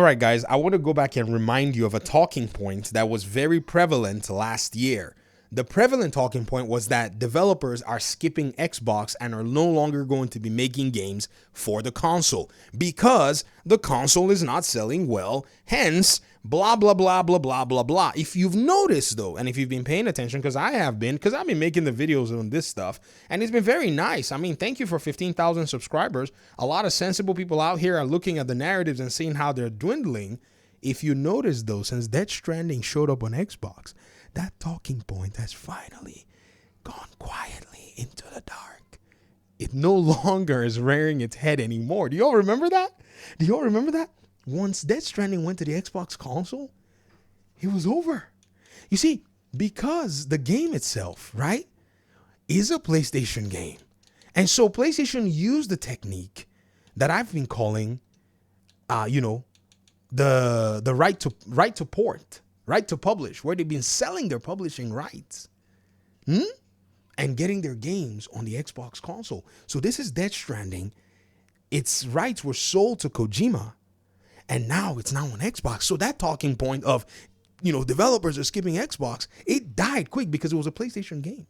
right, guys, I want to go back and remind you of a talking point that was very prevalent last year. The prevalent talking point was that developers are skipping Xbox and are no longer going to be making games for the console because the console is not selling well. Hence, blah, blah, blah, blah, blah, blah, blah. If you've noticed, though, and if you've been paying attention, because I've been making the videos on this stuff, and it's been very nice. I mean, thank you for 15,000 subscribers. A lot of sensible people out here are looking at the narratives and seeing how they're dwindling. If you notice, though, since Death Stranding showed up on Xbox, that talking point has finally gone quietly into the dark. It no longer is rearing its head anymore. Do y'all remember that? Once Death Stranding went to the Xbox console, it was over. You see, because the game itself, right, is a PlayStation game. And so PlayStation used the technique that I've been calling, the right to port. Right to publish, where they've been selling their publishing rights and getting their games on the Xbox console. So this is Death Stranding. Its rights were sold to Kojima, and now it's on Xbox. So that talking point of, developers are skipping Xbox, it died quick because it was a PlayStation game.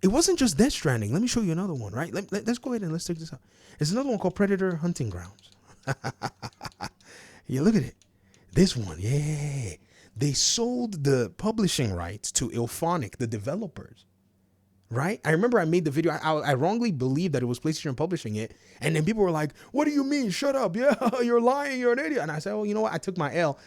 It wasn't just Death Stranding. Let me show you another one, right? Let's go ahead and let's check this out. There's another one called Predator Hunting Grounds. Yeah, look at it. This one, yeah. They sold the publishing rights to Ilphonic, the developers, right? I remember I made the video. I wrongly believed that it was PlayStation publishing it. And then people were like, what do you mean? Shut up. Yeah, you're lying. You're an idiot. And I said, oh, you know what? I took my L.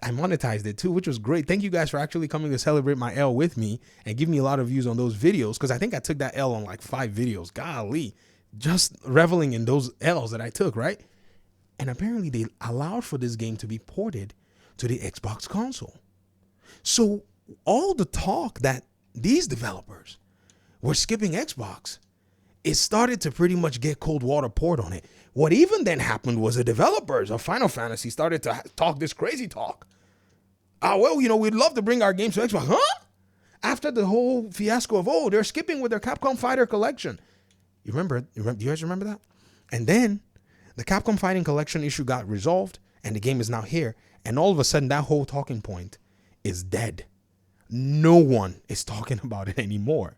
I monetized it too, which was great. Thank you guys for actually coming to celebrate my L with me and give me a lot of views on those videos. Because I think I took that L on like 5 videos. Golly, just reveling in those L's that I took, right? And apparently they allowed for this game to be ported to the Xbox console. So all the talk that these developers were skipping Xbox, it started to pretty much get cold water poured on it. What even then happened was the developers of Final Fantasy started to talk this crazy talk. We'd love to bring our games to Xbox. Huh? After the whole fiasco of, they're skipping with their Capcom Fighter collection. Do you guys remember that? And then the Capcom Fighting Collection issue got resolved and the game is now here. And all of a sudden, that whole talking point is dead. No one is talking about it anymore.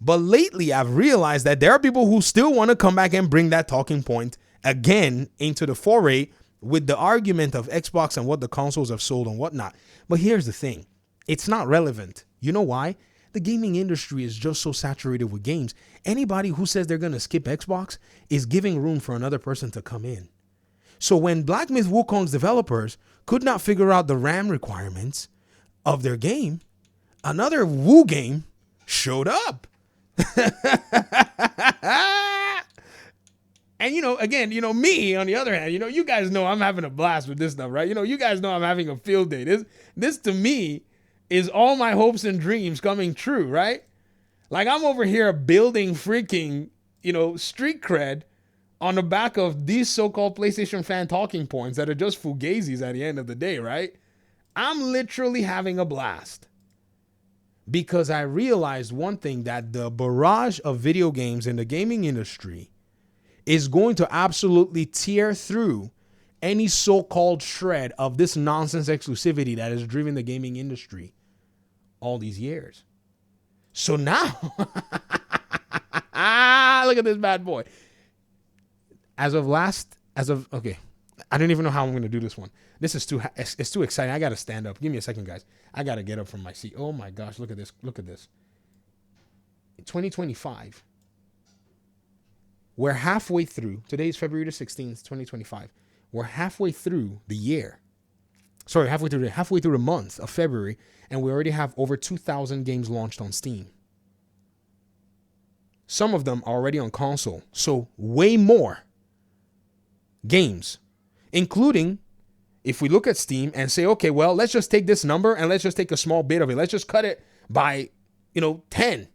But lately, I've realized that there are people who still want to come back and bring that talking point again into the foray with the argument of Xbox and what the consoles have sold and whatnot. But here's the thing. It's not relevant. You know why? The gaming industry is just so saturated with games. Anybody who says they're going to skip Xbox is giving room for another person to come in. So when Black Myth Wukong's developers could not figure out the RAM requirements of their game, another Wu game showed up. And, again, me, on the other hand, you guys know I'm having a blast with this stuff, right? You guys know I'm having a field day. This to me is all my hopes and dreams coming true, right? Like I'm over here building freaking, street cred on the back of these so-called PlayStation fan talking points that are just fugazis at the end of the day, right? I'm literally having a blast because I realized one thing, that the barrage of video games in the gaming industry is going to absolutely tear through any so-called shred of this nonsense exclusivity that has driven the gaming industry all these years. So now, look at this bad boy. Okay, I don't even know how I'm going to do this one. It's too exciting. I got to stand up. Give me a second, guys. I got to get up from my seat. Oh my gosh, look at this. In 2025, we're halfway through. Today is February the 16th, 2025. We're halfway through the year. Sorry, halfway through the month of February, and we already have over 2,000 games launched on Steam. Some of them are already on console, so way more games, including if we look at Steam and say, okay, well, let's just take this number and let's just take a small bit of it. Let's just cut it by, 10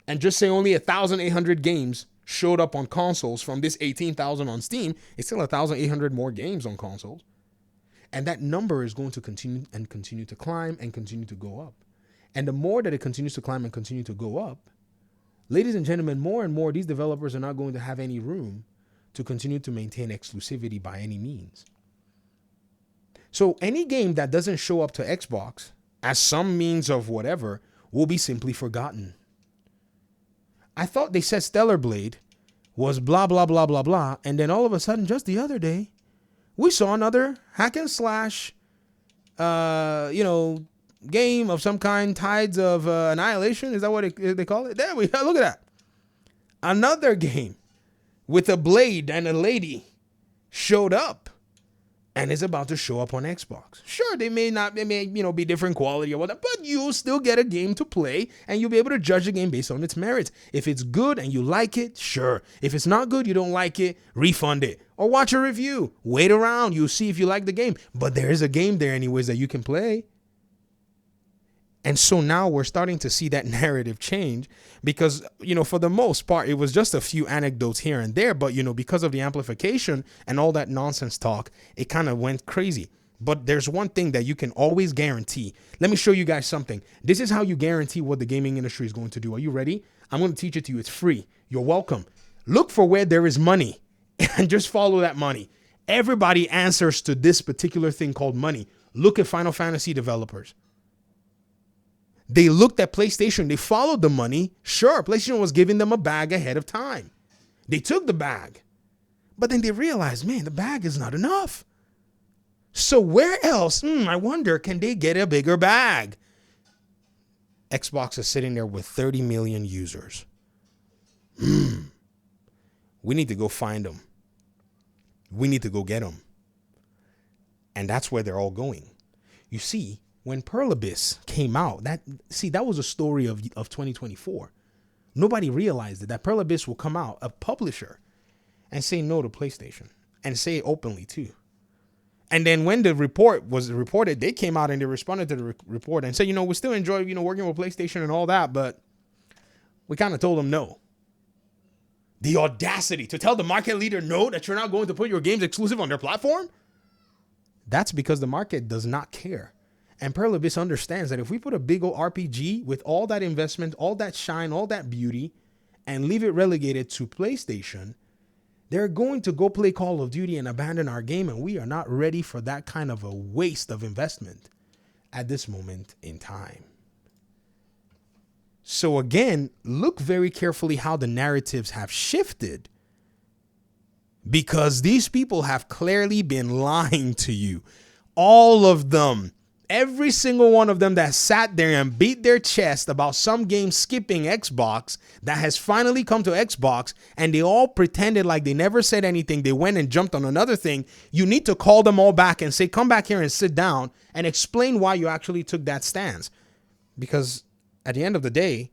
and just say only 1,800 games showed up on consoles from this 18,000 on Steam. It's still 1,800 more games on consoles. And that number is going to continue to climb and continue to go up. And the more that it continues to climb and continue to go up, ladies and gentlemen, more and more, these developers are not going to have any room to continue to maintain exclusivity by any means. So any game that doesn't show up to Xbox as some means of whatever will be simply forgotten. I thought they said Stellar Blade was blah, blah, blah, blah, blah. And then all of a sudden, just the other day, we saw another hack and slash, game of some kind, Tides of Annihilation. Is that what they call it? There we go. Look at that. Another game with a blade and a lady showed up and is about to show up on Xbox. Sure, they may be different quality or whatever, but you'll still get a game to play and you'll be able to judge the game based on its merits. If it's good and you like it, sure. If it's not good, you don't like it, refund it. Or watch a review. Wait around, you'll see if you like the game. But there is a game there anyways that you can play. And so now we're starting to see that narrative change because, for the most part, it was just a few anecdotes here and there. But, because of the amplification and all that nonsense talk, it kind of went crazy. But there's one thing that you can always guarantee. Let me show you guys something. This is how you guarantee what the gaming industry is going to do. Are you ready? I'm going to teach it to you. It's free. You're welcome. Look for where there is money and just follow that money. Everybody answers to this particular thing called money. Look at Final Fantasy developers. They looked at PlayStation. They followed the money. Sure, PlayStation was giving them a bag ahead of time. They took the bag. But then they realized, man, the bag is not enough. So where else, I wonder, can they get a bigger bag? Xbox is sitting there with 30 million users. We need to go find them. We need to go get them. And that's where they're all going. You see, when Pearl Abyss came out, that was a story of 2024. Nobody realized that Pearl Abyss will come out, a publisher, and say no to PlayStation, and say it openly too. And then when the report was reported, they came out and they responded to the report and said, we still enjoy, working with PlayStation and all that, but we kind of told them no. The audacity to tell the market leader no, that you're not going to put your games exclusive on their platform? That's because the market does not care. And Pearl Abyss understands that if we put a big old RPG with all that investment, all that shine, all that beauty, and leave it relegated to PlayStation, they're going to go play Call of Duty and abandon our game, and we are not ready for that kind of a waste of investment at this moment in time. So again, look very carefully how the narratives have shifted, because these people have clearly been lying to you. All of them. Every single one of them that sat there and beat their chest about some game skipping Xbox that has finally come to Xbox, and they all pretended like they never said anything. They went and jumped on another thing. You need to call them all back and say, come back here and sit down and explain why you actually took that stance. Because at the end of the day,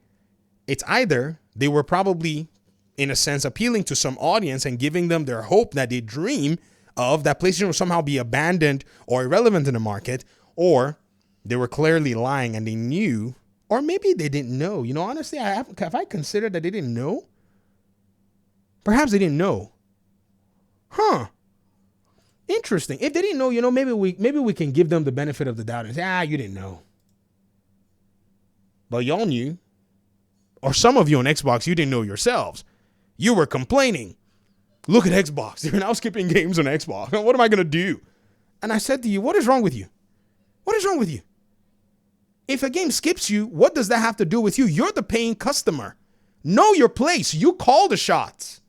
it's either they were probably, in a sense, appealing to some audience and giving them their hope that they dream of, that PlayStation will somehow be abandoned or irrelevant in the market, or they were clearly lying and they knew, or maybe they didn't know. Honestly, have I considered that they didn't know? Perhaps they didn't know. Interesting. If they didn't know, maybe we can give them the benefit of the doubt and say, you didn't know. But y'all knew. Or some of you on Xbox, you didn't know yourselves. You were complaining. Look at Xbox. They're now skipping games on Xbox. What am I going to do? And I said to you, what is wrong with you? What is wrong with you? If a game skips you, what does that have to do with you? You're the paying customer. Know your place. You call the shots.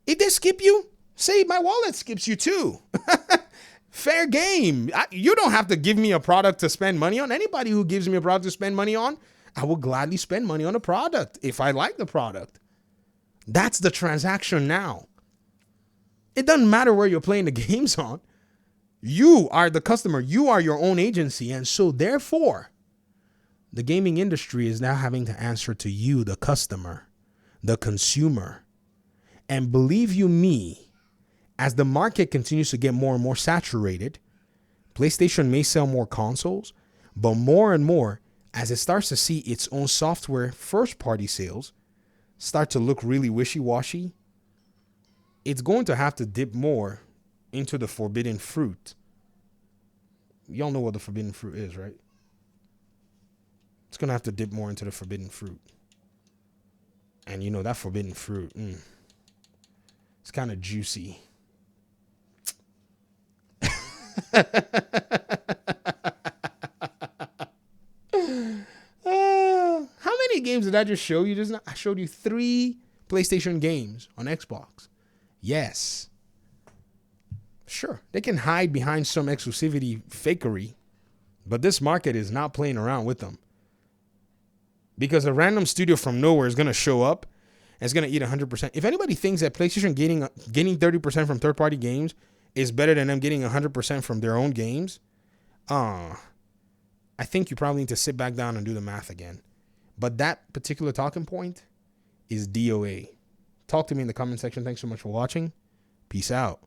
If they skip you, say my wallet skips you too. Fair game. You don't have to give me a product to spend money on. Anybody who gives me a product to spend money on, I will gladly spend money on a product if I like the product. That's the transaction now. It doesn't matter where you're playing the games on. You are the customer. You are your own agency. And so therefore, the gaming industry is now having to answer to you, the customer, the consumer. And believe you me, as the market continues to get more and more saturated, PlayStation may sell more consoles, but more and more, as it starts to see its own software first-party sales start to look really wishy-washy, it's going to have to dip more into the forbidden fruit. Y'all know what the forbidden fruit is, right? It's going to have to dip more into the forbidden fruit. And that forbidden fruit, it's kind of juicy. I just show you just now? I showed you 3 PlayStation games on Xbox. Yes. Sure, they can hide behind some exclusivity fakery, but this market is not playing around with them. Because a random studio from nowhere is going to show up and it's going to eat 100%. If anybody thinks that PlayStation gaining 30% from third-party games is better than them getting 100% from their own games, I think you probably need to sit back down and do the math again. But that particular talking point is DOA. Talk to me in the comment section. Thanks so much for watching. Peace out.